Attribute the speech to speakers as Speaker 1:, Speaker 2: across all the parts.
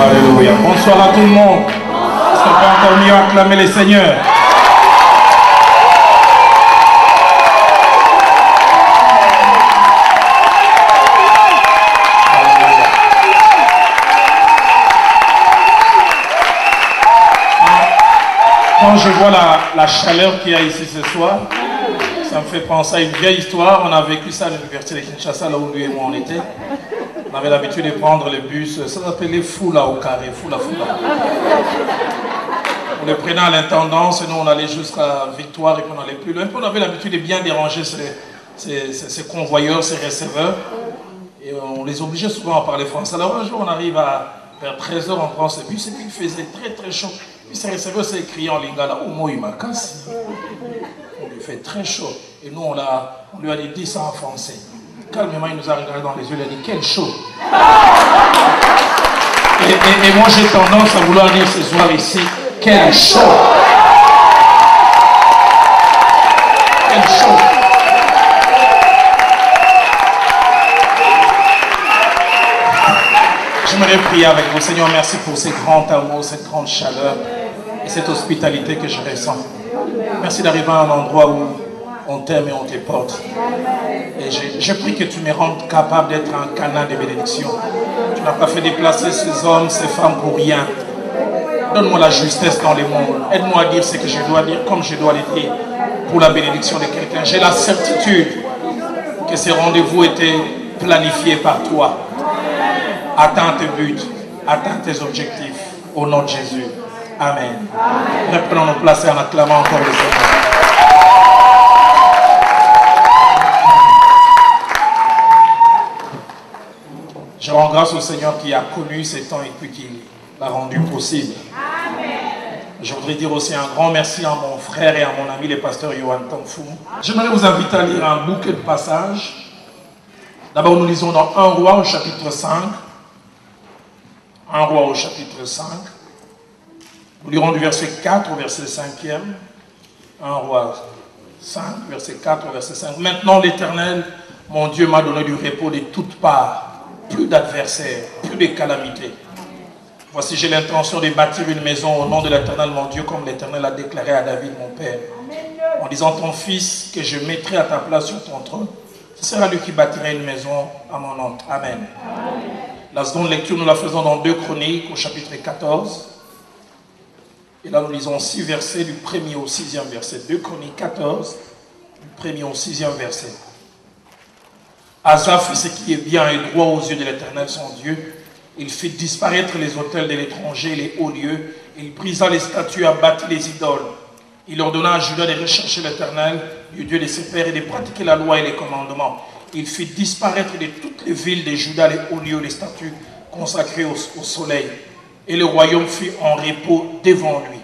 Speaker 1: Alléluia. Bonsoir à tout le monde. Est-ce qu'on peut encore mieux acclamer les seigneurs? Quand je vois la chaleur qu'il y a ici ce soir, ça me fait penser à une vieille histoire. On a vécu ça à l'université de Kinshasa, là où lui et moi on était. On avait l'habitude de prendre le bus, ça s'appelait Foula au carré, Foula. On le prenait à l'intendance et nous on allait jusqu'à Victoire et puis on n'allait plus loin. On avait l'habitude de bien déranger ces convoyeurs, ces receveurs. Et on les obligeait souvent à parler français. Alors un jour on arrive vers 13h, on prend ce bus et puis il faisait très chaud. Puis ces receveurs s'est écrit en lingala, oh moi il m'a cassé. On lui fait très chaud. Et nous on lui a dit ça en français. Calmement, il nous a regardé dans les yeux, il a dit quel chaud. Et moi j'ai tendance à vouloir dire ce soir ici, quel chaud. Quel chaud. J'aimerais prier avec vous. Seigneur, merci pour ces grands amours, cette grande chaleur et cette hospitalité que je ressens. Merci d'arriver à un endroit où on t'aime et on te porte. Et je prie que tu me rendes capable d'être un canal de bénédiction. Tu n'as pas fait déplacer ces hommes, ces femmes pour rien. Donne-moi la justesse dans les mots. Aide-moi à dire ce que je dois dire comme je dois le dire pour la bénédiction de quelqu'un. J'ai la certitude que ces rendez-vous étaient planifiés par toi. Atteins tes buts, atteins tes objectifs. Au nom de Jésus. Amen. Reprenons nos places en acclamant encore le Seigneur. Je rends grâce au Seigneur qui a connu ces temps et puis qui l'a rendu possible. Amen. Je voudrais dire aussi un grand merci à mon frère et à mon ami le pasteur Yohan Tongfou. J'aimerais vous inviter à lire un bouquet de passages. D'abord nous lisons dans 1 Roi au chapitre 5. 1 Roi au chapitre 5. Nous lirons du verset 4 au verset 5e. 1 Roi 5, verset 4 au verset 5. Maintenant l'Éternel, mon Dieu, m'a donné du repos de toutes parts. Plus d'adversaires, plus de calamités. Voici, j'ai l'intention de bâtir une maison au nom de l'Éternel, mon Dieu, comme l'Éternel a déclaré à David, mon père. En disant, ton fils, que je mettrai à ta place sur ton trône, ce sera lui qui bâtira une maison à mon nom. Amen. La seconde lecture, nous la faisons dans 2 Chroniques, au chapitre 14. Et là, nous lisons 6 versets, du 1er au 6e verset. 2 Chroniques 14, du 1er au 6e verset. Asa fit ce qui est bien et droit aux yeux de l'Éternel, son Dieu. Il fit disparaître les autels de l'étranger et les hauts lieux. Il brisa les statues, abattit les idoles. Il ordonna à Juda de rechercher l'Éternel, le Dieu de ses pères, et de pratiquer la loi et les commandements. Il fit disparaître de toutes les villes de Juda les hauts lieux, les statues consacrées au soleil. Et le royaume fut en repos devant lui.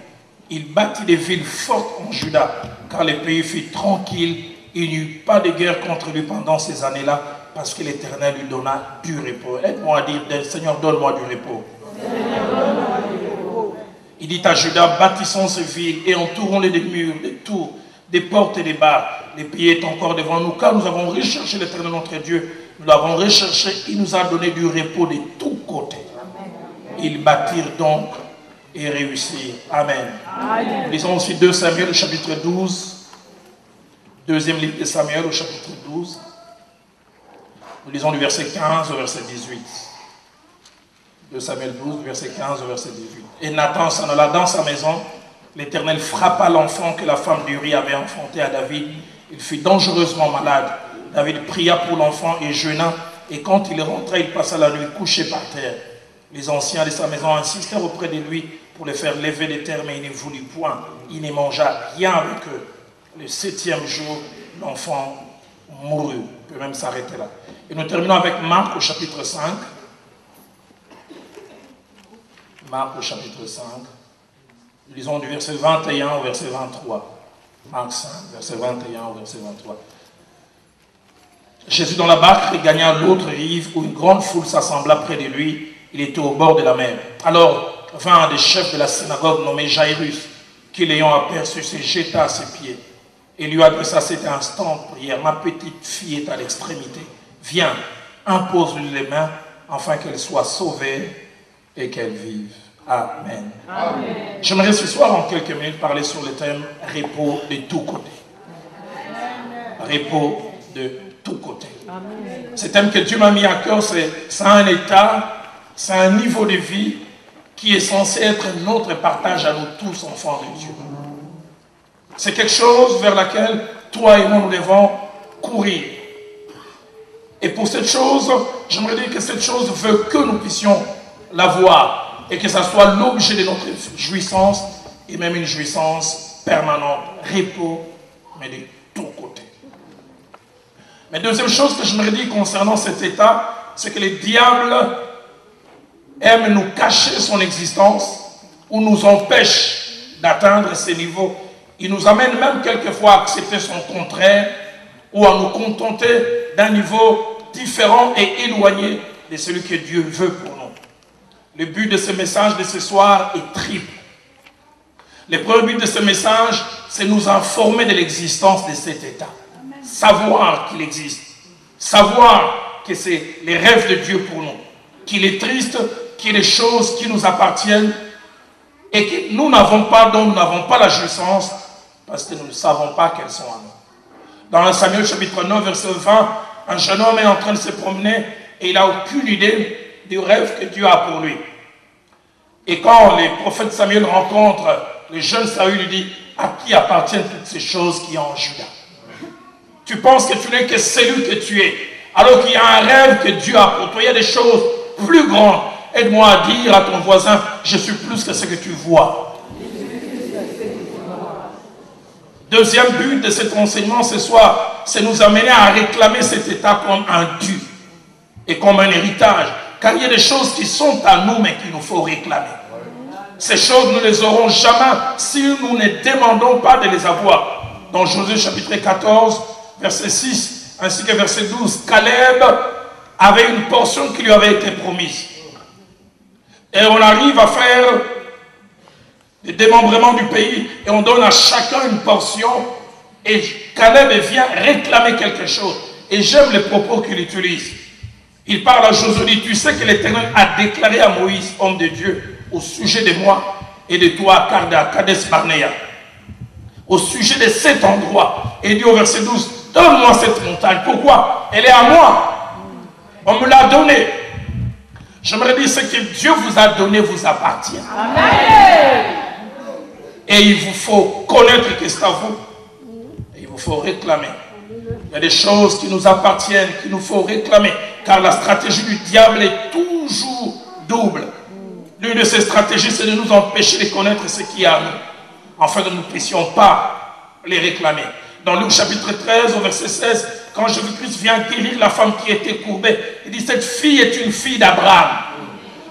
Speaker 1: Il bâtit des villes fortes en Juda, car le pays fut tranquille. Il n'y eut pas de guerre contre lui pendant ces années-là, parce que l'Éternel lui donna du repos. Aide-moi à dire, Seigneur, donne-moi du repos. Il dit à Juda, bâtissons ces villes et entourons-les des murs, des tours, des portes et des barres. Le pays est encore devant nous, car nous avons recherché l'Éternel notre Dieu. Nous l'avons recherché, il nous a donné du repos de tous côtés. Ils bâtirent donc et réussirent. Amen. Amen. Lisons aussi 2 Samuel, le chapitre 12. Deuxième livre de Samuel au chapitre 12. Nous lisons du verset 15 au verset 18. 2 Samuel 12, verset 15 au verset 18. Et Nathan s'en alla dans sa maison. L'Éternel frappa l'enfant que la femme d'Uri avait enfanté à David. Il fut dangereusement malade. David pria pour l'enfant et jeûna. Et quand il rentra, il passa la nuit couché par terre. Les anciens de sa maison insistèrent auprès de lui pour le faire lever de terre, mais il ne voulut point. Il ne mangea rien avec eux. Le 7e jour, l'enfant mourut. On peut même s'arrêter là. Et nous terminons avec Marc au chapitre 5. Marc au chapitre 5. Nous lisons du verset 21 au verset 23. Marc 5, verset 21 au verset 23. Jésus dans la barque regagna l'autre rive où une grande foule s'assembla près de lui. Il était au bord de la mer. Alors vint un des chefs de la synagogue nommé Jairus, qui l'ayant aperçu se jeta à ses pieds et lui adressa cet instant de prière. Ma petite fille est à l'extrémité. Viens, impose-lui les mains afin qu'elle soit sauvée et qu'elles vivent. Amen. J'aimerais ce soir en quelques minutes parler sur le thème repos de tous côtés. Repos de tous côtés. Ce thème que Dieu m'a mis à cœur, c'est un état, c'est un niveau de vie qui est censé être notre partage à nous tous, enfants de Dieu. C'est quelque chose vers laquelle toi et moi nous devons courir. Et pour cette chose, j'aimerais dire que cette chose veut que nous puissions la voir et que ça soit l'objet de notre jouissance et même une jouissance permanente, repos, mais de tous côtés. Mais deuxième chose que j'aimerais dire concernant cet état, c'est que le diable aime nous cacher son existence ou nous empêche d'atteindre ces niveaux. Il nous amène même quelquefois à accepter son contraire ou à nous contenter d'un niveau différent et éloigné de celui que Dieu veut pour nous. Le but de ce message de ce soir est triple. Le premier but de ce message, c'est nous informer de l'existence de cet état. Savoir qu'il existe. Savoir que c'est les rêves de Dieu pour nous. Qu'il est triste, qu'il y ait des choses qui nous appartiennent et que nous n'avons pas, dont nous n'avons pas la jouissance parce que nous ne savons pas qu'elles sont à nous. Dans 1 Samuel chapitre 9, verset 20, un jeune homme est en train de se promener et il n'a aucune idée du rêve que Dieu a pour lui. Et quand le prophète Samuel rencontre le jeune Saül, il dit, à qui appartiennent toutes ces choses qui sont en Juda? Tu penses que tu n'es que celui que tu es, alors qu'il y a un rêve que Dieu a pour toi. Il y a des choses plus grandes. Aide-moi à dire à ton voisin, je suis plus que ce que tu vois. Deuxième but de cet enseignement ce soir, c'est nous amener à réclamer cet état comme un dû et comme un héritage. Car il y a des choses qui sont à nous, mais qu'il nous faut réclamer. Ces choses, nous ne les aurons jamais si nous ne demandons pas de les avoir. Dans Josué chapitre 14, verset 6, ainsi que verset 12, Caleb avait une portion qui lui avait été promise. Et on arrive à faire le démembrement du pays et on donne à chacun une portion et Caleb vient réclamer quelque chose. Et j'aime les propos qu'il utilise. Il parle à Josué, tu sais que l'Éternel a déclaré à Moïse, homme de Dieu, au sujet de moi et de toi, à Kadesh Barnea, au sujet de cet endroit. Et il dit au verset 12, donne-moi cette montagne. Pourquoi? Elle est à moi. On me l'a donnée. J'aimerais dire, ce que Dieu vous a donné vous appartient. Amen. Et il vous faut connaître que c'est à vous. Et il vous faut réclamer. Il y a des choses qui nous appartiennent, qu'il nous faut réclamer. Car la stratégie du diable est toujours double. L'une de ses stratégies, c'est de nous empêcher de connaître ce qui est à nous, afin que nous ne puissions pas les réclamer. Dans Luc chapitre 13, au verset 16, quand Jésus-Christ vient guérir la femme qui était courbée, il dit, cette fille est une fille d'Abraham.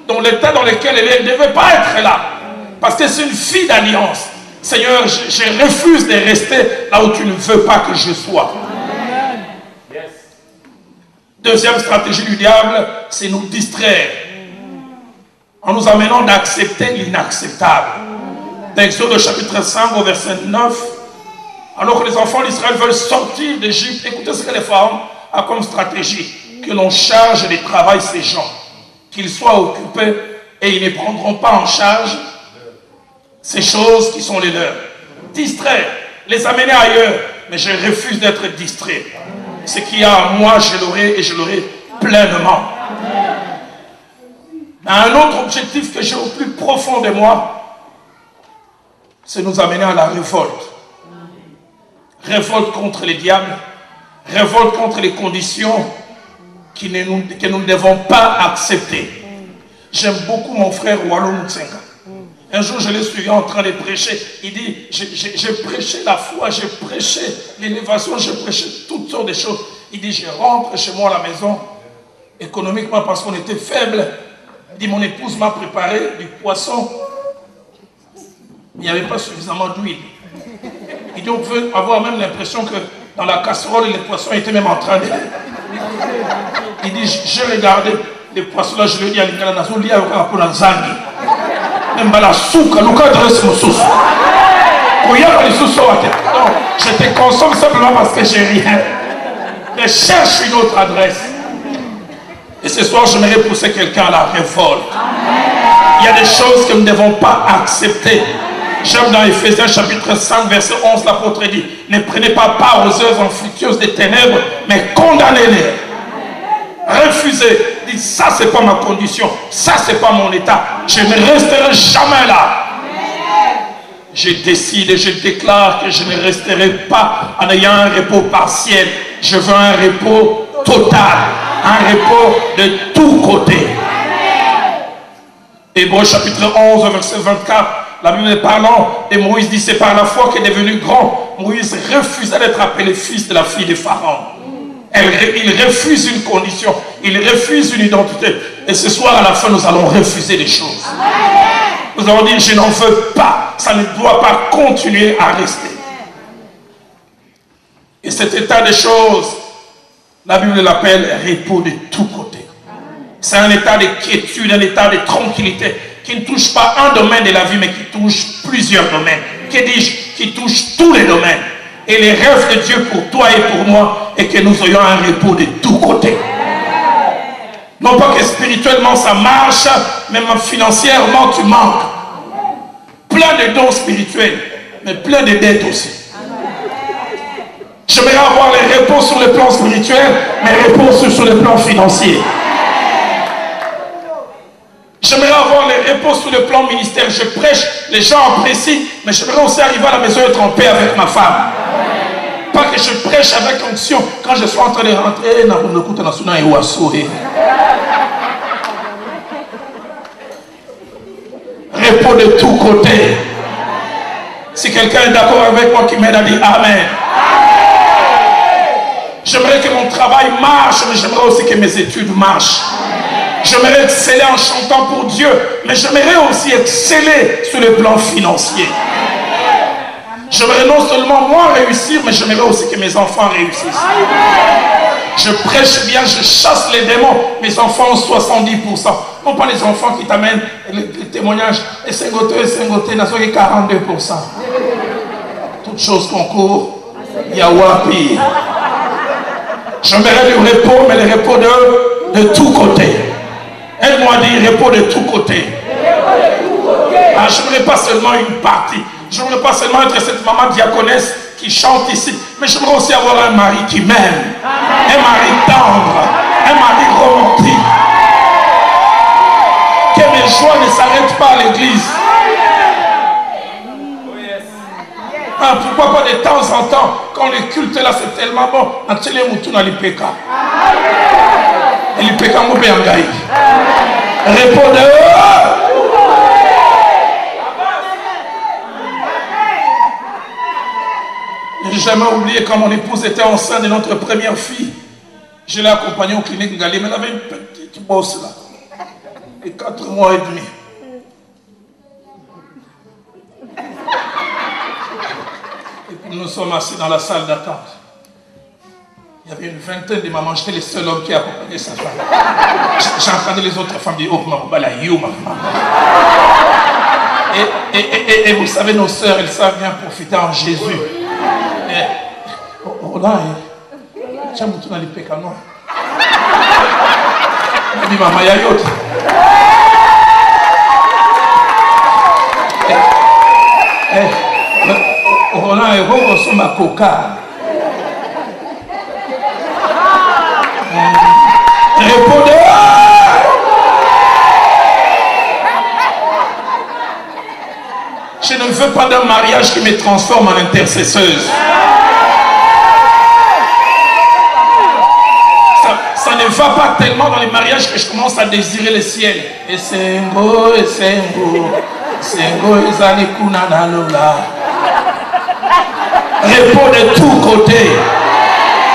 Speaker 1: Dans l'état dans lequel elle ne devait pas être là. Parce que c'est une fille d'alliance. Seigneur, je refuse de rester là où tu ne veux pas que je sois. Yes. Deuxième stratégie du diable, c'est nous distraire. En nous amenant d'accepter l'inacceptable. Dans Exode chapitre 5, au verset 9, alors que les enfants d'Israël veulent sortir d'Égypte, écoutez ce que les Pharaons a comme stratégie. Que l'on charge de travail ces gens. Qu'ils soient occupés et ils ne prendront pas en charge ces choses qui sont les leurs. Distraire, les amener ailleurs. Mais je refuse d'être distrait. Ce qui a à moi, je l'aurai et je l'aurai pleinement. Mais un autre objectif que j'ai au plus profond de moi, c'est nous amener à la révolte. Révolte contre les diables, révolte contre les conditions que nous ne devons pas accepter. J'aime beaucoup mon frère Wallo Mutsenga. Un jour, je l'ai suivi en train de prêcher. Il dit, j'ai prêché la foi, j'ai prêché l'élévation, j'ai prêché toutes sortes de choses. Il dit, je rentre chez moi à la maison, économiquement parce qu'on était faible. Il dit, mon épouse m'a préparé du poisson. Il n'y avait pas suffisamment d'huile. Il dit, on peut avoir même l'impression que dans la casserole, les poissons étaient même en train de... Il dit, j'ai regardé les poissons là, je lui ai dit, je te consomme simplement parce que j'ai rien. Je cherche une autre adresse. Et ce soir, j'aimerais pousser quelqu'un à la révolte. Il y a des choses que nous ne devons pas accepter. J'aime dans Ephésiens chapitre 5 verset 11, l'apôtre dit, ne prenez pas part aux œuvres infructueuses des ténèbres, mais condamnez-les. Refusez. Dites, ça c'est pas ma condition, ça c'est pas mon état. Je ne resterai jamais là. Je décide et je déclare que je ne resterai pas en ayant un repos partiel. Je veux un repos total, un repos de tous côtés. Hébreux chapitre 11 verset 24, la Bible parlant de Moïse dit, c'est par la foi qu'il est devenu grand. Moïse refusa d'être appelé fils de la fille de Pharaon. Il refuse une condition, il refuse une identité. Et ce soir à la fin nous allons refuser les choses. Nous allons dire, je n'en veux pas, ça ne doit pas continuer à rester. Et cet état de choses, la Bible l'appelle repos de tous côtés. C'est un état de quiétude, un état de tranquillité qui ne touche pas un domaine de la vie, mais qui touche plusieurs domaines. Que dis-je? Qui touche tous les domaines. Et les rêves de Dieu pour toi et pour moi est que nous ayons un repos de tous côtés. Non pas que spirituellement ça marche, mais même financièrement tu manques. Plein de dons spirituels, mais plein de dettes aussi. J'aimerais avoir les repos sur le plan spirituel, mais repos sur le plan financier. J'aimerais avoir les repos sur le plan ministère. Je prêche, les gens apprécient, mais j'aimerais aussi arriver à la maison et être en paix avec ma femme. Pas que je prêche avec onction quand je suis en train de rentrer dans le côté national et à sourire. Repos de tous côtés. Si quelqu'un est d'accord avec moi qui m'aide à dire Amen. J'aimerais que mon travail marche, mais j'aimerais aussi que mes études marchent. J'aimerais exceller en chantant pour Dieu, mais j'aimerais aussi exceller sur le plan financier. J'aimerais non seulement moi réussir, mais j'aimerais aussi que mes enfants réussissent. Je prêche bien, je chasse les démons. Mes enfants ont 70%. Non pas les enfants qui t'amènent les témoignages. Et 52%, n'a que 42%. Toutes choses concourent. Yawapi. J'aimerais du repos, mais le repos de tous côtés. Aide-moi à dire repos de tous côtés. Ah, je n'aimerais pas seulement une partie. Je n'aimerais pas seulement être cette maman diaconesse qui chante ici, mais j'aimerais aussi avoir un mari qui m'aime, un mari tendre, un mari romantique. Que mes joies ne s'arrêtent pas à l'église. Ah, pourquoi pas de temps en temps, quand le culte là c'est tellement bon, on tient les moutons dans l'IPK. Et l'IPK m'a bien engagé. Répondez. Je n'ai jamais oublié quand mon épouse était enceinte de notre première fille. Je l'ai accompagnée au clinique Ngali, mais elle avait une petite bosse là. Et 4 mois et demi. Et puis nous sommes assis dans la salle d'attente. Il y avait une vingtaine de mamans. J'étais le seul homme qui accompagnait sa femme. J'entendais les autres femmes dire, oh maman, la you, ma femme. Et vous savez, nos sœurs, elles savent bien profiter en Jésus. Oh là, tiens, tu n'as pas de pécano. Je dis, maman, il y a d'autres. Oh là, et vous, vous ma coca. Répondez. Je ne veux pas d'un mariage qui me transforme en intercesseuse. Ça ne va pas tellement dans les mariages que je commence à désirer le ciel. Et c'est beau, et c'est beau. C'est beau, et ça n'est qu'une analola. Repos de tous côtés.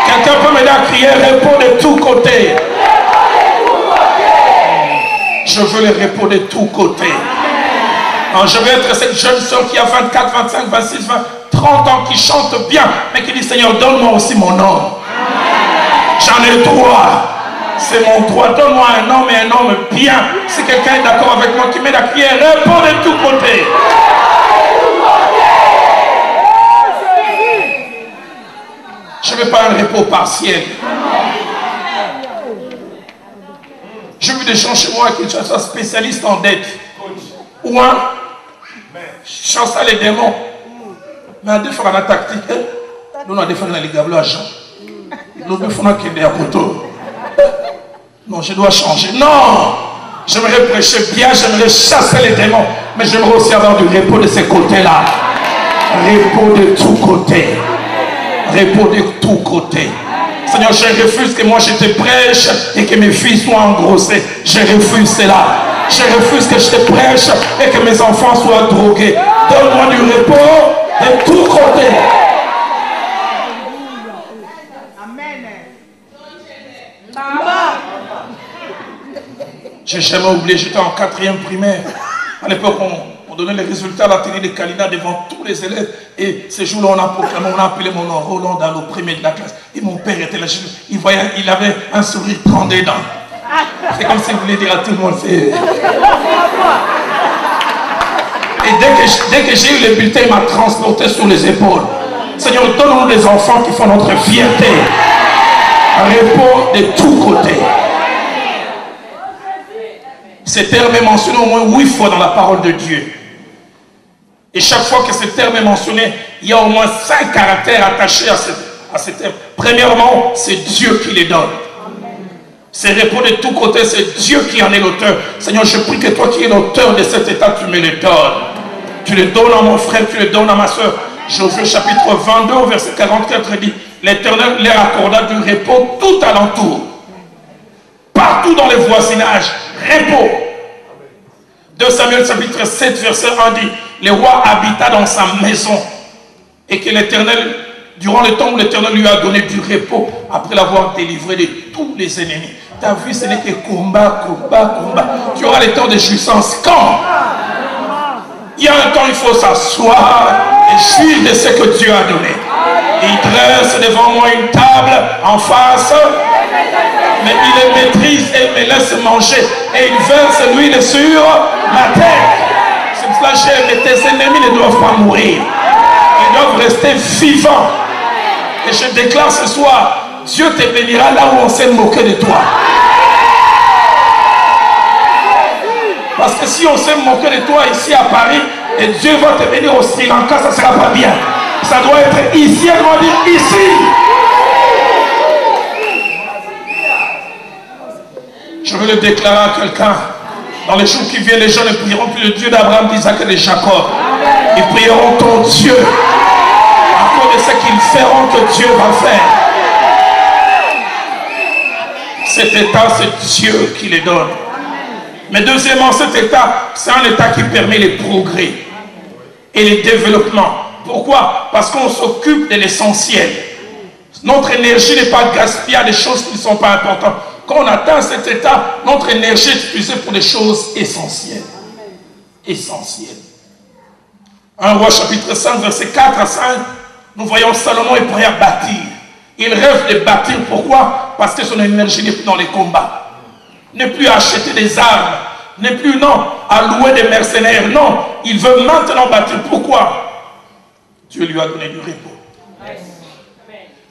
Speaker 1: Quelqu'un peut m'aider à crier repos de tous côtés. Je veux le repos de tous côtés. Alors, je veux être cette jeune soeur qui a 24, 25, 26, 20, 30 ans, qui chante bien, mais qui dit Seigneur, donne-moi aussi mon homme. J'en ai 3. C'est mon droit. Donne-moi un homme et un homme bien. Si quelqu'un est d'accord avec moi, qui m'aide à crier repos de tous côtés. Je ne veux pas un repos partiel. J'ai vu des gens chez moi qui sont spécialistes en dette. ou un chasser les démons. Mais à deux fois la tactique, nous avons défendu les gablos à Jean. Nous devons qu'il y ait un couteau. Non, je dois changer. Non! J'aimerais prêcher bien, j'aimerais chasser les démons, mais j'aimerais aussi avoir du repos de ces côtés-là. Repos de tous côtés. Repos de tous côtés. Seigneur, je refuse que moi je te prêche et que mes filles soient engrossées. Je refuse cela. Je refuse que je te prêche et que mes enfants soient drogués. Donne-moi du repos de tous côtés. J'ai jamais oublié, j'étais en 4e primaire. À l'époque, on donnait les résultats à la télé de Kalina devant tous les élèves. Et ce jour-là, on a proclamé, on a appelé mon nom Roland dans le premier de la classe. Et mon père était là, il avait un sourire grand dedans. C'est comme s'il voulait dire à tout le monde. Et dès que j'ai eu le bulletin, il m'a transporté sur les épaules. Seigneur, donne-nous des enfants qui font notre fierté. Repos de tous côtés. Ce terme est mentionné au moins 8 fois dans la parole de Dieu. Et chaque fois que ce terme est mentionné, il y a au moins 5 caractères attachés à ce terme. Premièrement, c'est Dieu qui les donne. Ces repos de tous côtés, c'est Dieu qui en est l'auteur. Seigneur, je prie que toi qui es l'auteur de cet état, tu me le donnes. Tu le donnes à mon frère, tu le donnes à ma soeur. Josué chapitre 22, verset 44 dit, l'Éternel leur accorda du repos tout alentour. Partout dans les voisinages, repos. 2 Samuel chapitre 7 verset 1 dit, le roi habita dans sa maison et que l'Éternel, durant le temps où l'Éternel lui a donné du repos, après l'avoir délivré de tous les ennemis. Ta vie, ce n'est que combat, combat, combat. Tu auras le temps de jouissance. Quand? Il y a un temps, il faut s'asseoir et jouir de ce que Dieu a donné. Il dresse devant moi une table en face, mais il les maîtrise et me laisse manger. Et il verse l'huile sur ma tête. C'est pour cela que tes ennemis ne doivent pas mourir. Ils doivent rester vivants. Et je déclare ce soir, Dieu te bénira là où on s'est moqué de toi. Parce que si on s'est moqué de toi ici à Paris, et Dieu va te bénir au Sri Lanka, ça ne sera pas bien. Ça doit être ici, elle doit dire ici. Je veux le déclarer à quelqu'un. Dans les jours qui viennent, les gens ne prieront plus le Dieu d'Abraham, d'Isaac et de Jacob. Ils prieront ton Dieu. À cause de ce qu'ils feront que Dieu va faire. Cet état, c'est Dieu qui les donne. Mais deuxièmement, cet état, c'est un état qui permet les progrès et les développements. Pourquoi? Parce qu'on s'occupe de l'essentiel. Notre énergie n'est pas gaspillée à des choses qui ne sont pas importantes. Quand on atteint cet état, notre énergie est utilisée pour des choses essentielles. Essentielles. 1 Roi chapitre 5, verset 4 à 5, nous voyons Salomon est prêt à bâtir. Il rêve de bâtir. Pourquoi? Parce que son énergie n'est plus dans les combats. N'est plus à acheter des armes. N'est plus, non, à louer des mercenaires. Non, il veut maintenant bâtir. Pourquoi? Dieu lui a donné du repos.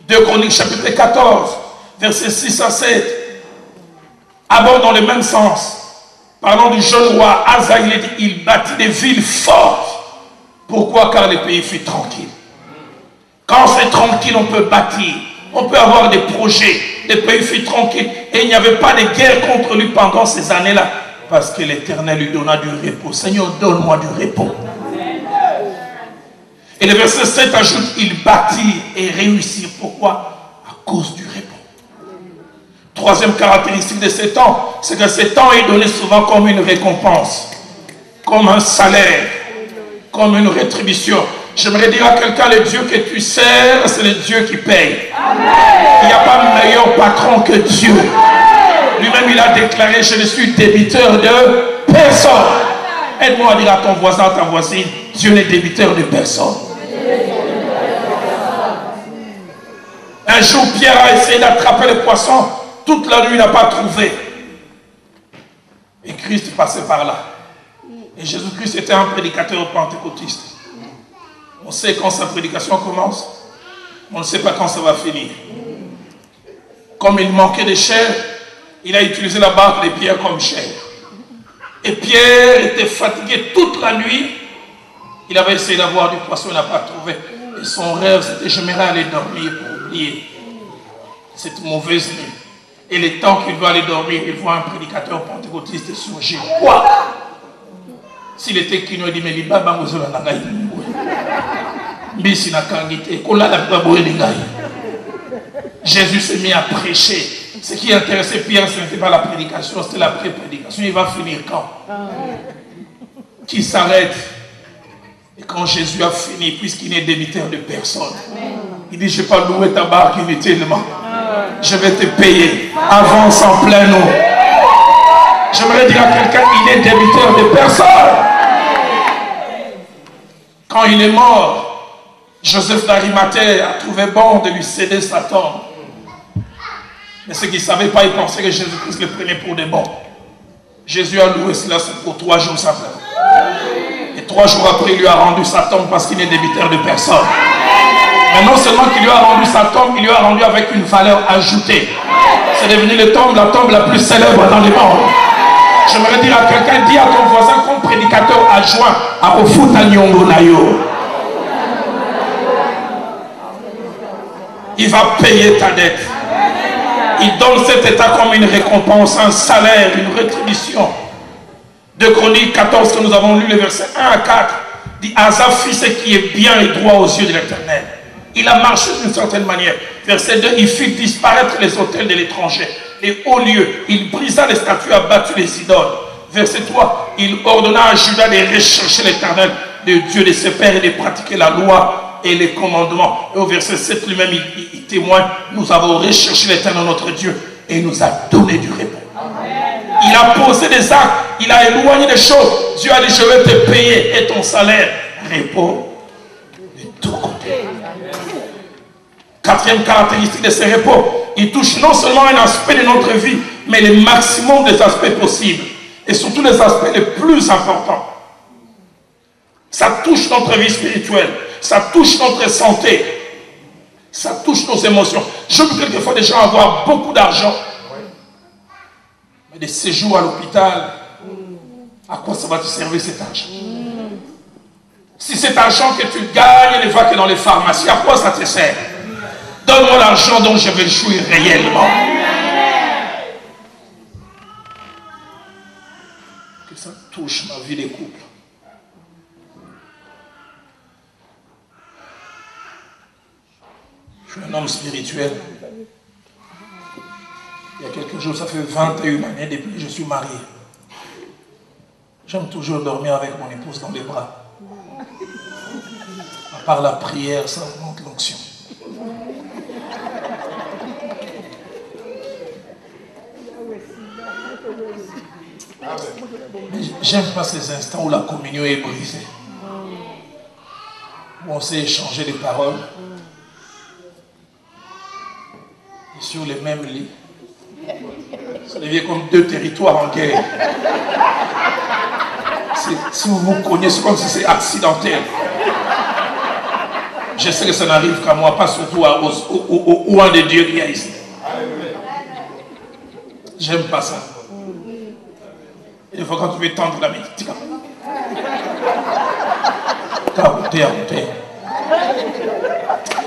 Speaker 1: 2 Chroniques chapitre 14, verset 6 à 7. Aborde dans le même sens. Parlant du jeune roi Hazaïl, il bâtit des villes fortes. Pourquoi? Car le pays fut tranquille. Quand c'est tranquille, on peut bâtir. On peut avoir des projets. Le pays fut tranquille. Et il n'y avait pas de guerre contre lui pendant ces années-là. Parce que l'Éternel lui donna du repos. Seigneur, donne-moi du repos. Et le verset 7 ajoute, il bâtit et réussit. Pourquoi? À cause du repos. Troisième caractéristique de ces temps, c'est que ces temps est donné souvent comme une récompense, comme un salaire, comme une rétribution. J'aimerais dire à quelqu'un, le Dieu que tu sers, c'est le Dieu qui paye. Amen. Il n'y a pas meilleur patron que Dieu. Lui-même, il a déclaré, je ne suis débiteur de personne. Aide-moi à dire à ton voisin, à ta voisine, Dieu n'est débiteur de personne. Un jour, Pierre a essayé d'attraper le poisson. Toute la nuit, il n'a pas trouvé. Et Christ passait par là. Et Jésus-Christ était un prédicateur pentecôtiste. On sait quand sa prédication commence. On ne sait pas quand ça va finir. Comme il manquait de chair, il a utilisé la barque de Pierre comme chair. Et Pierre était fatigué toute la nuit. Il avait essayé d'avoir du poisson, il n'a pas trouvé. Et son rêve, c'était j'aimerais aller dormir pour oublier cette mauvaise nuit. Et le temps qu'il doit aller dormir, il voit un prédicateur pentecôtiste surgir. Quoi? S'il était kino, il dit, mais il va Jésus s'est mis à prêcher. Ce qui intéressait Pierre, ce n'était pas la prédication, c'était la pré-prédication. Il va finir quand? Qui s'arrête. Et quand Jésus a fini, puisqu'il n'est débiteur de personne, il dit, je ne vais pas louer ta barque inutilement. Je vais te payer. Avance en plein eau. J'aimerais dire à quelqu'un, il est débiteur de personne. Quand il est mort, Joseph d'Arimathée a trouvé bon de lui céder sa tombe. Mais ce qu'il ne savait pas, il pensait que Jésus-Christ le prenait pour des bons. Jésus a loué cela pour 3 jours simplement. Et 3 jours après, il lui a rendu sa tombe parce qu'il n'est débiteur de personne. Mais non seulement qu'il lui a rendu sa tombe, il lui a rendu avec une valeur ajoutée. C'est devenu la tombe la plus célèbre dans le monde. J'aimerais dire à quelqu'un, dis à ton voisin comme prédicateur adjoint à Ofuta Nyongo Nayo. Il va payer ta dette. Il donne cet état comme une récompense, un salaire, une rétribution. De Chroniques 14 que nous avons lu, le verset 1 à 4, dit Asa fit ce qui est bien et droit aux yeux de l'Éternel. Il a marché d'une certaine manière. Verset 2, il fit disparaître les autels de l'étranger, les hauts lieux. Il brisa les statues, abattu les idoles. Verset 3, il ordonna à Judas de rechercher l'Éternel, le Dieu de ses pères, et de pratiquer la loi et les commandements. Et au verset 7, lui-même, il témoigne, nous avons recherché l'Éternel, notre Dieu, et il nous a donné du repos. Il a posé des actes, il a éloigné des choses. Dieu a dit, je vais te payer et ton salaire. Repos de tous côtés. 4e caractéristique de ce repos, il touche non seulement un aspect de notre vie, mais le maximum des aspects possibles. Et surtout les aspects les plus importants. Ça touche notre vie spirituelle, ça touche notre santé, ça touche nos émotions. Je veux quelquefois des gens avoir beaucoup d'argent, mais des séjours à l'hôpital, à quoi ça va te servir cet argent? Si cet argent que tu gagnes ne va que dans les pharmacies, à quoi ça te sert? Donne-moi l'argent dont je vais jouir réellement. Que ça touche ma vie de couple. Je suis un homme spirituel. Il y a quelques jours, ça fait 21 années depuis que je suis marié. J'aime toujours dormir avec mon épouse dans les bras. À part la prière, ça augmente l'onction. J'aime pas ces instants où la communion est brisée. Où on s'est échangé des paroles. Et sur les mêmes lits. Ça devient comme 2 territoires en guerre. Si vous vous connaissez, comme si c'est accidentel. Je sais que ça n'arrive qu'à moi, pas surtout au un de Dieu qui est ici. J'aime pas ça. Et des fois quand tu veux tendre la main, tu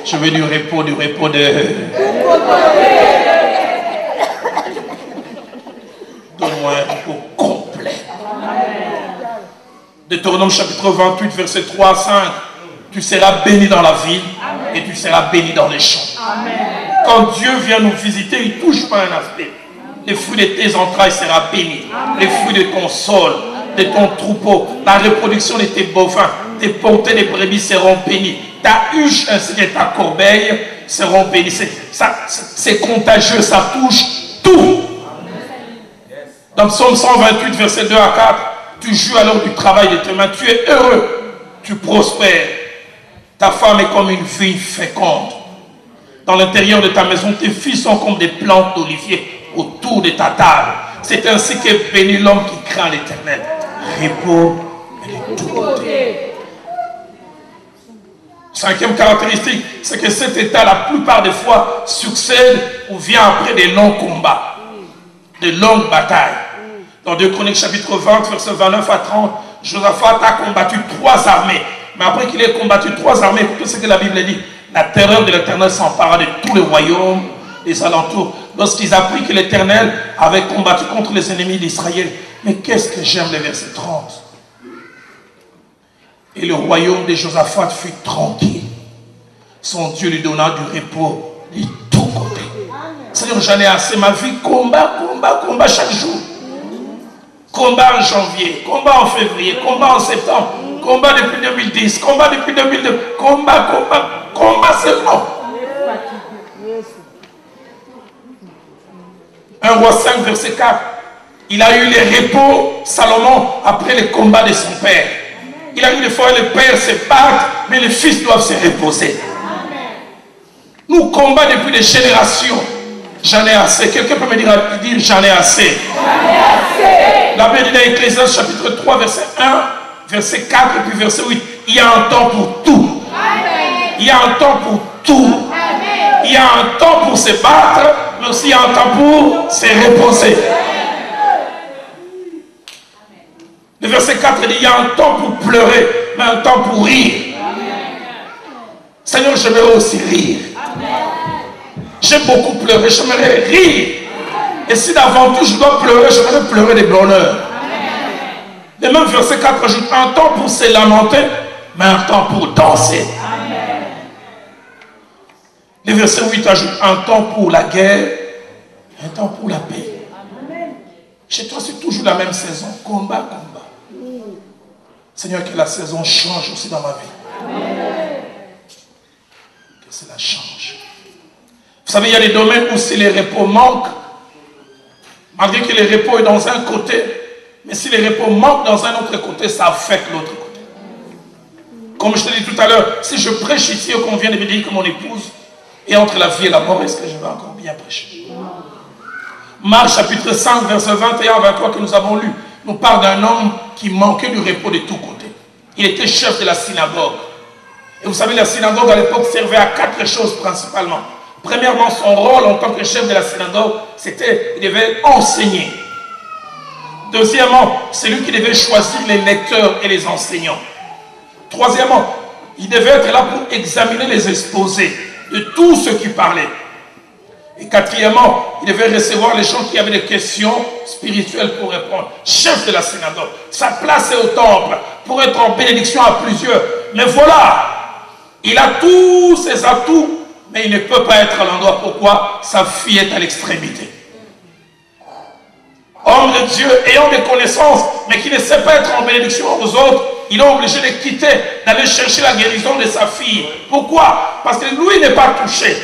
Speaker 1: je veux du repos de... Donne-moi un repos complet. Deutéronome chapitre 28, verset 3 à 5. Tu seras béni dans la ville et tu seras béni dans les champs. Quand Dieu vient nous visiter, il ne touche pas un aspect. Les fruits de tes entrailles seront bénis. Les fruits de ton sol, de ton troupeau, la reproduction de tes bovins, tes portées de brebis seront bénis. Ta huche ainsi que ta corbeille seront bénis. C'est contagieux, ça touche tout. Dans Psaume 128, verset 2 à 4, tu jouis alors du travail de tes mains, tu es heureux, tu prospères. Ta femme est comme une vigne féconde. Dans l'intérieur de ta maison, tes filles sont comme des plantes d'olivier autour de ta table. C'est ainsi qu'est béni l'homme qui craint l'Éternel. Repos de tout côté. 5e caractéristique, c'est que cet état, la plupart des fois, succède ou vient après des longs combats, de longues batailles. Dans 2 Chroniques chapitre 20, versets 29 à 30, Josaphat a combattu 3 armées. Mais après qu'il ait combattu 3 armées, écoutez ce que la Bible dit. La terreur de l'Éternel s'empara de tous les royaumes des alentours. Lorsqu'ils apprirent que l'Éternel avait combattu contre les ennemis d'Israël. Mais qu'est-ce que j'aime le verset 30. Et le royaume de Josaphat fut tranquille. Son Dieu lui donna du repos de tous côtés. Seigneur, j'en ai assez. Ma vie, combat chaque jour. Combat en janvier, combat en février, combat en septembre, combat depuis 2010, combat depuis 2002, combat seulement. 1 Roi 5, verset 4. Il a eu les repos, Salomon, après les combats de son père. Il a eu des fois le père se battre, mais les fils doivent se reposer. Nous combattons depuis des générations. J'en ai assez. Quelqu'un peut me dire j'en ai assez. La Bible dit dans Ecclésiaste chapitre 3, verset 1, verset 4 et puis verset 8. Il y a un temps pour tout. Il y a un temps pour tout. Il y a un temps pour se battre, mais aussi il y a un temps pour se reposer. Le verset 4 dit il y a un temps pour pleurer, mais un temps pour rire. Seigneur, j'aimerais aussi rire. J'aime beaucoup pleurer, j'aimerais rire. Et si d'avant tout je dois pleurer, j'aimerais pleurer de bonheur. Le même verset 4 ajoute un temps pour se lamenter, mais un temps pour danser. Le verset 8 ajoute un temps pour la guerre, un temps pour la paix. Chez toi, c'est toujours la même saison. Combat. Seigneur, que la saison change aussi dans ma vie. Que cela change. Vous savez, il y a des domaines où si les repos manquent, malgré que le repos est dans un côté, mais si les repos manquent dans un autre côté, ça affecte l'autre côté. Comme je te dis tout à l'heure, si je prêche ici, qu'on vient de me dire que mon épouse est entre la vie et la mort, est-ce que je vais encore bien prêcher? Marc chapitre 5, verset 21 à 23 que nous avons lu, nous parle d'un homme qui manquait du repos de tous côtés. Il était chef de la synagogue. Et vous savez, la synagogue à l'époque servait à 4 choses principalement. Premièrement, son rôle en tant que chef de la synagogue, c'était qu'il devait enseigner. Deuxièmement, c'est lui qui devait choisir les lecteurs et les enseignants. Troisièmement, il devait être là pour examiner les exposés de tous ceux qui parlaient. Et quatrièmement, il devait recevoir les gens qui avaient des questions spirituelles pour répondre. Chef de la synagogue, sa place est au temple pour être en bénédiction à plusieurs. Mais voilà, il a tous ses atouts, mais il ne peut pas être à l'endroit. Pourquoi? Sa fille est à l'extrémité. Homme de Dieu, ayant des connaissances, mais qui ne sait pas être en bénédiction aux autres, il est obligé de quitter, d'aller chercher la guérison de sa fille. Pourquoi? Parce que lui n'est pas touché.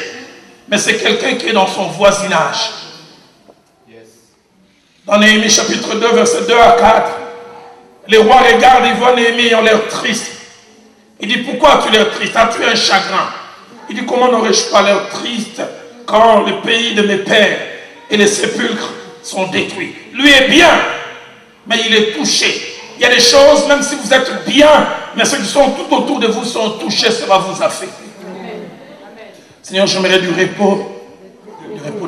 Speaker 1: Mais c'est quelqu'un qui est dans son voisinage. Dans Néhémie chapitre 2, verset 2 à 4, les rois regardent, ils voient Néhémie ayant l'air triste. Il dit, pourquoi as-tu l'air triste? As-tu un chagrin? Il dit, comment n'aurais-je pas l'air triste quand le pays de mes pères et les sépulcres sont détruits? Lui est bien, mais il est touché. Il y a des choses, même si vous êtes bien, mais ceux qui sont tout autour de vous sont touchés, ça va vous affecter. Seigneur, j'aimerais du repos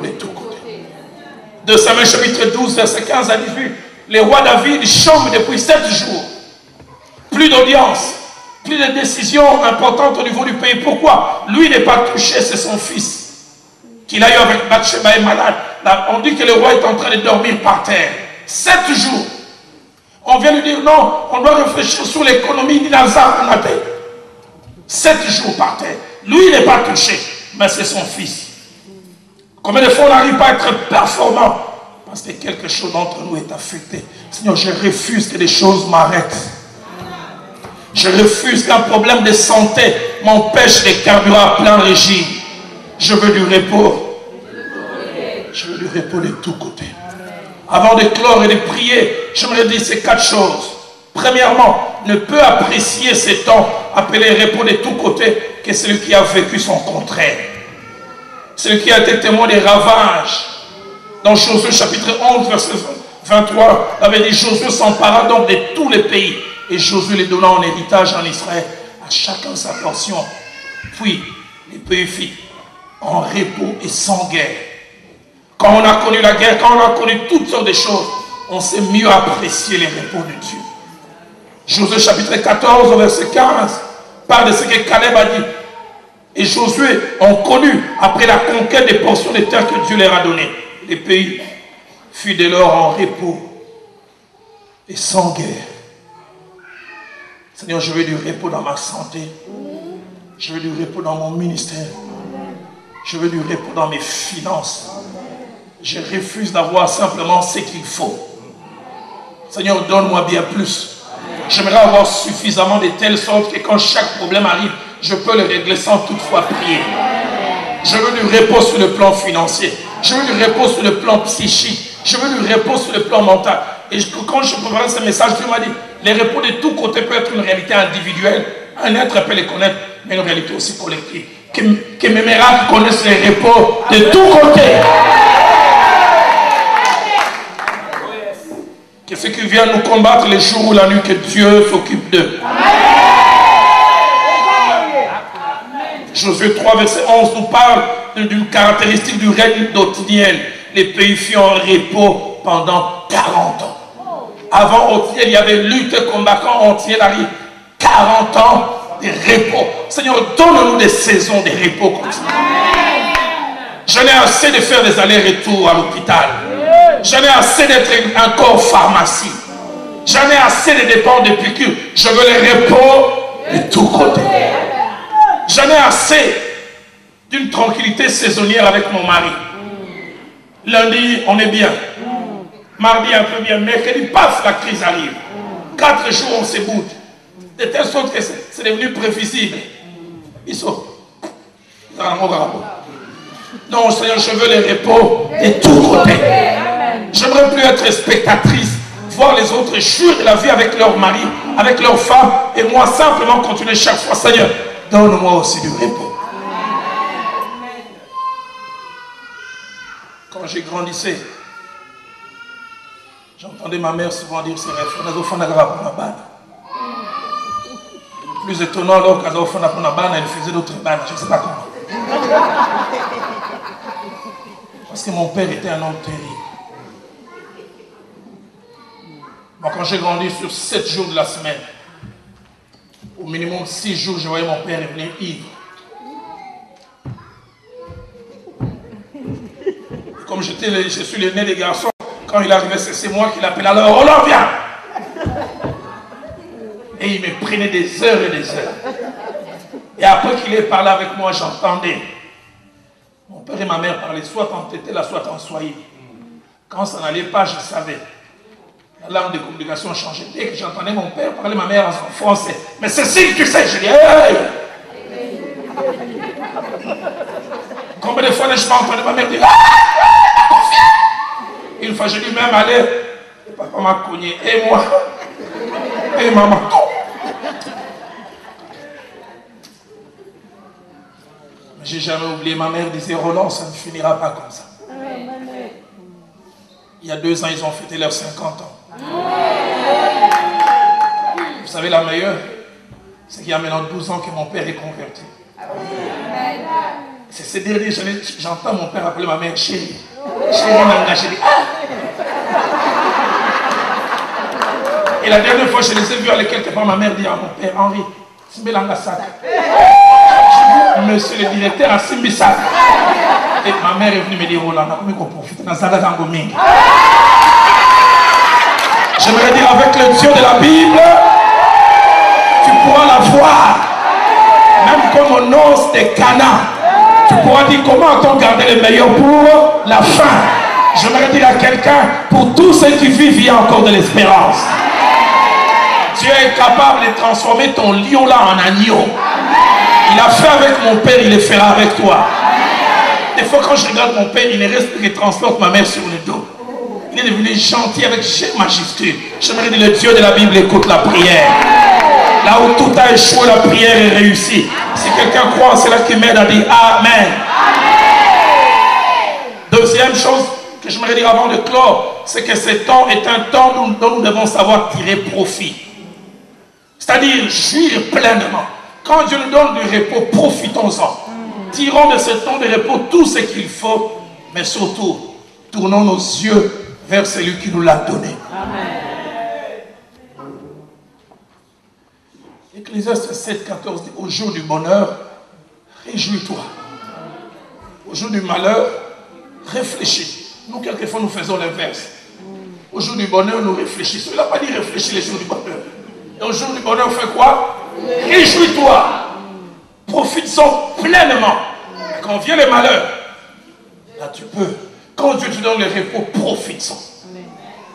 Speaker 1: de tous côtés. 2 Samuel chapitre 12, verset 15 à 18. Les rois David chôment depuis 7 jours. Plus d'audience, plus de décisions importantes au niveau du pays. Pourquoi? Lui n'est pas touché, c'est son fils. Qu'il a eu avec Bathsheba est malade. Là, on dit que le roi est en train de dormir par terre. 7 jours. On vient lui dire non, on doit réfléchir sur l'économie d'Inazar qu'on a fait. 7 jours par terre. Lui, il n'est pas touché, mais c'est son fils. Combien de fois on n'arrive pas à être performant? Parce que quelque chose d'entre nous est affecté. Seigneur, je refuse que des choses m'arrêtent. Je refuse qu'un problème de santé m'empêche de carburer à plein régime. Je veux du repos. Je veux du repos de tous côtés. Avant de clore et de prier, j'aimerais dire ces 4 choses. Premièrement, ne peut apprécier ces temps appelés repos de tous côtés que celui qui a vécu son contraire. Celui qui a été témoin des ravages. Dans Josué chapitre 11, verset 23, il avait dit Josué s'empara donc de tous les pays. Et Josué les donna en héritage en Israël. À chacun sa portion. Puis, les pays fit en repos et sans guerre. Quand on a connu la guerre, quand on a connu toutes sortes de choses, on sait mieux apprécier les repos de Dieu. Josué chapitre 14, verset 15, parle de ce que Caleb a dit. Et Josué ont connu, après la conquête des portions de terre que Dieu leur a données, les pays fut dès lors en repos et sans guerre. Seigneur, je veux du repos dans ma santé. Je veux du repos dans mon ministère. Je veux du repos dans mes finances. Je refuse d'avoir simplement ce qu'il faut. Seigneur, donne-moi bien plus. J'aimerais avoir suffisamment de telle sorte que quand chaque problème arrive, je peux le régler sans toutefois prier. Je veux du repos sur le plan financier. Je veux du repos sur le plan psychique. Je veux du repos sur le plan mental. Et quand je préparais ce message, Dieu m'a dit, les repos de tous côtés peuvent être une réalité individuelle. Un être peut les connaître, mais une réalité aussi collective. Que mes miracles connaissent les repos de tous côtés. Que ceux qui viennent nous combattre les jours ou la nuit, que Dieu s'occupe d'eux. Josué 3, verset 11 nous parle d'une caractéristique du règne d'Othniel. Les pays furent en repos pendant 40 ans. Avant Othniel, il y avait lutte, combat. Quand Othniel arrive, 40 ans de repos. Seigneur, donne-nous des saisons de repos continu. J'en ai assez de faire des allers-retours à l'hôpital. J'en ai assez d'être encore pharmacie. J'en ai assez de dépendre de piqûres. Je veux les repos de tous côtés. J'en ai assez d'une tranquillité saisonnière avec mon mari. Lundi, on est bien. Mardi, un peu bien. Mercredi, paf, la crise arrive. 4 jours, on se bouge. De telle sorte que c'est devenu prévisible. Ils sont. Non, Seigneur, je veux les repos de tous côtés. J'aimerais plus être spectatrice, voir les autres jouir de la vie avec leur mari, avec leur femme, et moi simplement continuer chaque fois. Seigneur, donne-moi aussi du repos. Quand j'ai grandissé, j'entendais ma mère souvent dire ses rêves. Le plus étonnant, alors qu'elle faisait d'autres bannes, je ne sais pas comment. Parce que mon père était un homme terrible. Moi, quand j'ai grandi sur 7 jours de la semaine, au minimum 6 jours, je voyais mon père revenir ivre. Comme je suis l'aîné des garçons, quand il arrivait, c'est moi qui l'appelais. Alors, Roland, viens! Et il me prenait des heures et des heures. Et après qu'il ait parlé avec moi, j'entendais. Mon père et ma mère parlaient soit en tété, soit en swahili. Quand ça n'allait pas, je savais. La langue de communication changeait. Dès que j'entendais mon père parler, ma mère en français. Mais Cécile, tu sais, je dis, hey! Combien de fois je m'entendais ma mère dire, ah, une fois, je dis même, allez, papa m'a cogné, et moi, et maman. Mais j'ai jamais oublié, ma mère disait, Roland, ça ne finira pas comme ça. Il y a 2 ans, ils ont fêté leurs 50 ans. Vous savez, la meilleure, c'est qu'il y a maintenant 12 ans que mon père est converti. C'est ces derniers, j'entends mon père appeler ma mère chérie. Chérie, Nanga, chérie. Et la dernière fois, je les ai vus aller quelque part, ma mère dit à mon père, Henri, Simbelanga Sak. Monsieur le directeur a Simbi Sak. Et ma mère est venue me dire, Roland, comment on profite dans Zada Zangoming. J'aimerais dire avec le Dieu de la Bible, tu pourras la voir. Même comme au os de Cana. Tu pourras dire comment a-t-on gardé le meilleur pour la fin. J'aimerais dire à quelqu'un, pour tous ceux qui vivent, il y a encore de l'espérance. Dieu est capable de transformer ton lion là en agneau. Il a fait avec mon père, il le fera avec toi. Des fois quand je regarde mon père, il ne reste que transporte ma mère sur le dos. Il est devenu gentil avec majesté. J'aimerais dire le Dieu de la Bible écoute la prière. Là où tout a échoué, la prière est réussie. Si quelqu'un croit, c'est là qui m'aide à dire Amen. Deuxième chose que j'aimerais dire avant de clore, c'est que ce temps est un temps dont nous devons savoir tirer profit. C'est-à-dire jouir pleinement. Quand Dieu nous donne du repos, profitons-en. Tirons de ce temps de repos tout ce qu'il faut, mais surtout, tournons nos yeux vers celui qui nous l'a donné. Ecclésiaste 7, 14 dit, au jour du bonheur, réjouis-toi. Au jour du malheur, réfléchis. Nous, quelquefois, nous faisons l'inverse. Au jour du bonheur, nous réfléchissons. Il n'a pas dit réfléchir les jours du bonheur. Et au jour du bonheur, fais quoi? Réjouis-toi. Profites-en pleinement. Et quand vient le malheur, là tu peux. Quand Dieu te donne le repos, profites-en.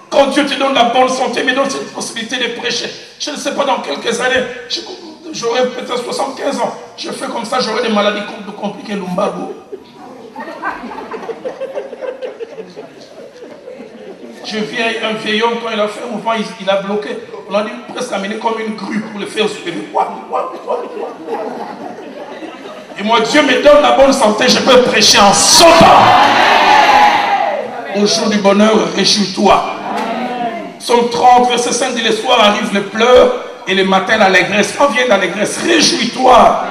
Speaker 1: Quand Dieu te donne la bonne santé, mais donne cette possibilité de prêcher. Je ne sais pas, dans quelques années, j'aurai peut-être 75 ans. Je fais comme ça, j'aurai des maladies compliquées, lumbago. Je viens, un vieil homme, quand il a fait un mouvement, il a bloqué. On l'a dit presque amené comme une grue pour le faire se lever. Et moi, Dieu me donne la bonne santé, je peux prêcher en sautant. Au jour du bonheur, réjouis-toi. Psaume 30, verset 5 dit, le soir arrive le pleurs et le matin l'allégresse. Quand vient l'allégresse, réjouis-toi.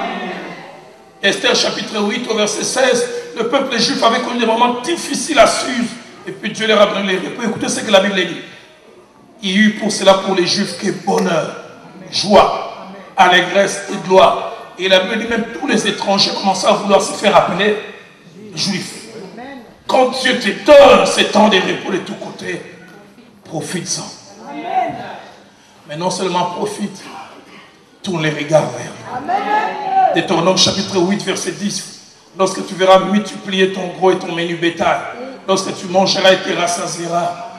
Speaker 1: Esther chapitre 8 au verset 16, le peuple juif avait connu des moments difficiles à suivre. Et puis Dieu leur a donné les repos. Écoutez ce que la Bible dit. Il y eut pour cela pour les juifs que bonheur, joie, allégresse et gloire. Et la Bible dit même tous les étrangers commençaient à vouloir se faire appeler juifs. Quand Dieu te donne ce temps de repos de tous côtés, profite-en. Mais non seulement profite, tourne les regards vers lui. Deutéronome chapitre 8 verset 10. Lorsque tu verras multiplier ton gros et ton menu bétail, lorsque tu mangeras et te rassasieras,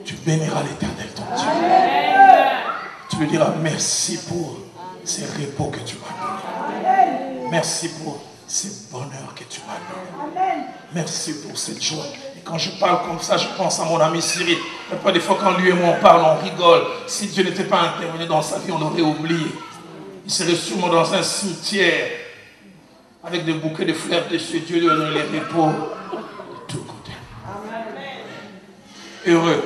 Speaker 1: tu béniras l'Éternel ton Dieu. Tu lui diras merci pour ces repos que tu m'as donné. Merci pour ce bonheur que tu m'as donné. Merci pour cette joie. Et quand je parle comme ça, je pense à mon ami Cyril. Pas des fois quand lui et moi on parle, on rigole. Si Dieu n'était pas intervenu dans sa vie, on l'aurait oublié. Il serait sûrement dans un cimetière avec des bouquets de fleurs dessus. Dieu lui donne les repos de tous côtés. Heureux.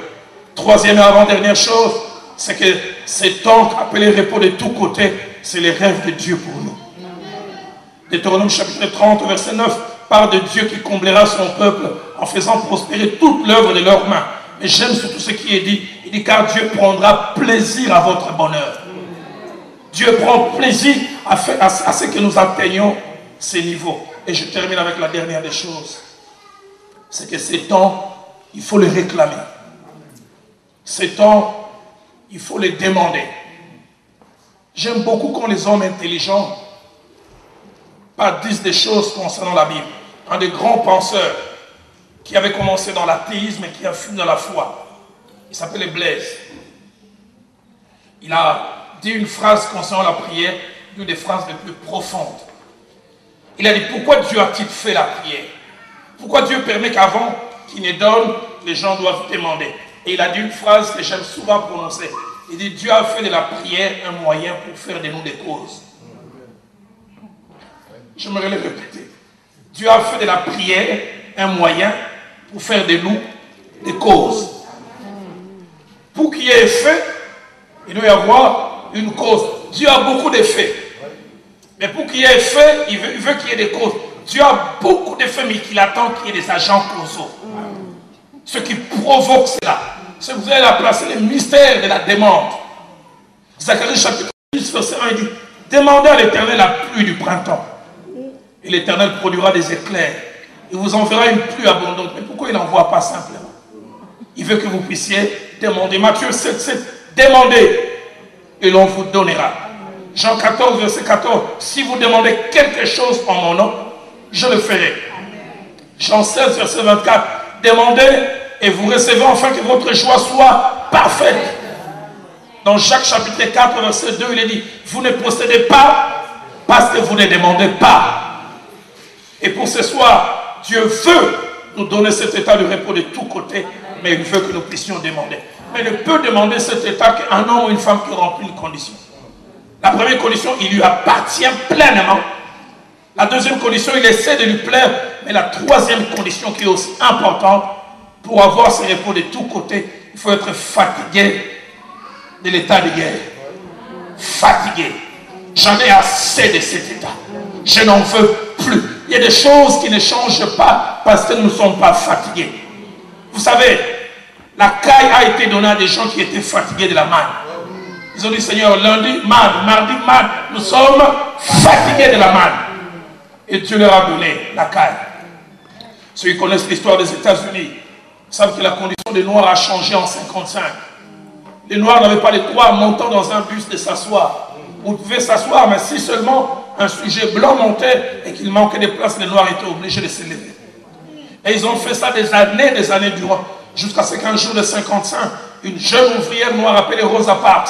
Speaker 1: Troisième et avant-dernière chose, c'est que cet temps appelé repos de tous côtés, c'est les rêves de Dieu pour nous. Deutéronome chapitre 30, verset 9, parle de Dieu qui comblera son peuple en faisant prospérer toute l'œuvre de leurs mains. Et j'aime surtout ce qui est dit. Il dit car Dieu prendra plaisir à votre bonheur. Dieu prend plaisir à ce que nous atteignions ces niveaux. Et je termine avec la dernière des choses. C'est que ces temps, il faut les réclamer. Ces temps, il faut les demander. J'aime beaucoup quand les hommes intelligents disent des choses concernant la Bible. Un des grands penseurs qui avait commencé dans l'athéisme et qui a fini dans la foi, il s'appelait Blaise. Il a dit une phrase concernant la prière, une des phrases les plus profondes. Il a dit, pourquoi Dieu a-t-il fait la prière? Pourquoi Dieu permet qu'avant qu'il ne donne, les gens doivent demander? Et il a dit une phrase que j'aime souvent prononcer. Il dit, Dieu a fait de la prière un moyen pour faire de nous des causes. J'aimerais le répéter. Dieu a fait de la prière un moyen pour faire de nous des causes. Pour qu'il y ait effet, il doit y avoir une cause. Dieu a beaucoup d'effets. Mais pour qu'il y ait effet, il veut qu'il y ait des causes. Dieu a beaucoup d'effets, mais qu'il attend qu'il y ait des agents causaux. Ce qui provoque cela. C'est que vous allez la placer le mystère de la demande. Zacharie chapitre 10, verset 1, il dit, demandez à l'Éternel la pluie du printemps. Et l'Éternel produira des éclairs. Il vous enverra une pluie abondante. Mais pourquoi il n'envoie pas simplement? Il veut que vous puissiez demander. Matthieu 7, 7, demandez et l'on vous donnera. Jean 14, verset 14, si vous demandez quelque chose en mon nom, je le ferai. Jean 16, verset 24, demandez et vous recevez afin que votre joie soit parfaite. Dans Jacques chapitre 4, verset 2, il est dit, vous ne possédez pas parce que vous ne demandez pas. Et pour ce soir, Dieu veut nous donner cet état de repos de tous côtés, mais il veut que nous puissions demander. Mais il ne peut demander cet état qu'un homme ou une femme qui remplit une condition. La première condition, il lui appartient pleinement. La deuxième condition, il essaie de lui plaire. Mais la troisième condition qui est aussi importante, pour avoir ce repos de tous côtés, il faut être fatigué de l'état de guerre. Fatigué. J'en ai assez de cet état. Je n'en veux plus. Il y a des choses qui ne changent pas parce que nous ne sommes pas fatigués. Vous savez, La caille a été donnée à des gens qui étaient fatigués de la manne. Ils ont dit, Seigneur, lundi, manne, mardi, manne, nous sommes fatigués de la manne. Et Dieu leur a donné la caille. Ceux qui connaissent l'histoire des États-Unis savent que la condition des Noirs a changé en 1955. Les Noirs n'avaient pas le droit, montant dans un bus, de s'asseoir. Vous pouvez s'asseoir, mais si seulement un sujet blanc montait et qu'il manquait de place, les Noirs étaient obligés de se lever. Et ils ont fait ça des années durant. Jusqu'à ce qu'un jour de 1955, une jeune ouvrière noire appelée Rosa Parks,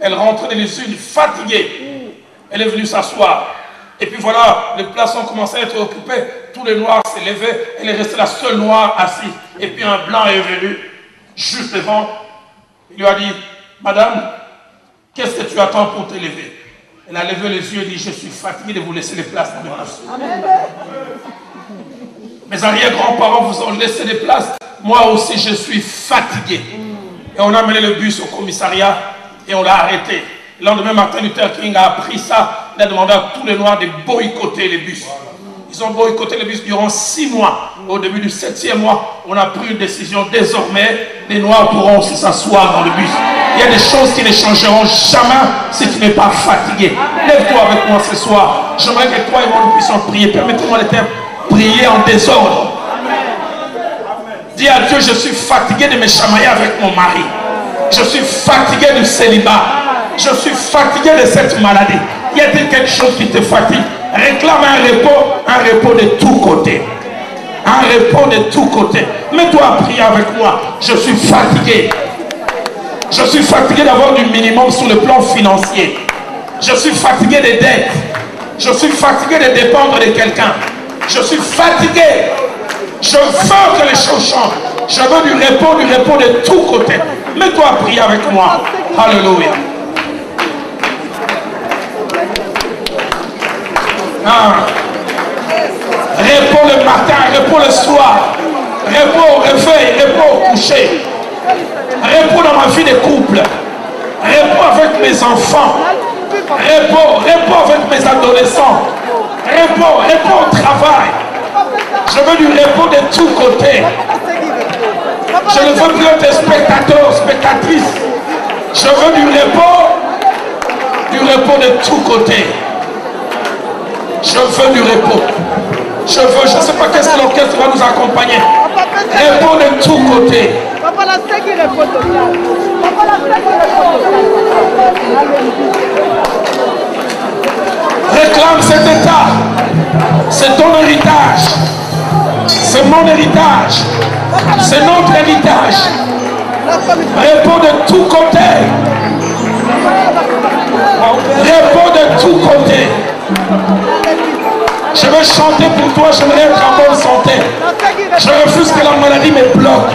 Speaker 1: elle rentrait de l'usine fatiguée. Elle est venue s'asseoir. Et puis voilà, les places ont commencé à être occupées. Tous les Noirs s'est levé. Elle est restée la seule Noire assise. Et puis un Blanc est venu, juste devant. Il lui a dit, Madame, qu'est-ce que tu attends pour te lever? Elle a levé les yeux et dit, je suis fatiguée de vous laisser les places dans mes places. Mes arrière-grands-parents vous ont laissé des places. Moi aussi, je suis fatigué. Et on a amené le bus au commissariat et on l'a arrêté. Le lendemain, Martin Luther King a appris ça. Il a demandé à tous les Noirs de boycotter les bus. Ils ont boycotté les bus durant 6 mois. Au début du 7e mois, on a pris une décision. Désormais, les Noirs pourront aussi s'asseoir dans le bus. Il y a des choses qui ne changeront jamais si tu n'es pas fatigué. Lève-toi avec moi ce soir. J'aimerais que toi et moi nous puissions prier. Permettez-moi de prier en désordre. Dis à Dieu, je suis fatigué de me chamailler avec mon mari. Je suis fatigué du célibat. Je suis fatigué de cette maladie. Y a-t-il quelque chose qui te fatigue? Réclame un repos de tous côtés. Un repos de tous côtés. Mets-toi à prier avec moi. Je suis fatigué. Je suis fatigué d'avoir du minimum sur le plan financier. Je suis fatigué des dettes. Je suis fatigué de dépendre de quelqu'un. Je suis fatigué. Je veux que les choses changent. Je veux du repos de tous côtés. Mets-toi à prier avec moi. Alléluia. Repos le matin, repos le soir. Repos au réveil, repos au coucher. Repos dans ma vie de couple. Repos avec mes enfants. Repos avec mes adolescents. Repos au travail. Je veux du repos de tous côtés. Je ne veux plus être spectateur, spectatrice. Je veux du repos de tous côtés. Je veux du repos. Je ne sais pas qu'est-ce que l'orchestre va nous accompagner. Repos de tous côtés. Réclame cet état. C'est ton héritage. C'est mon héritage. C'est notre héritage. Repos de tous côtés. Repos de tous côtés. Je veux chanter pour toi, j'aimerais être en bonne santé. Je refuse que la maladie me bloque.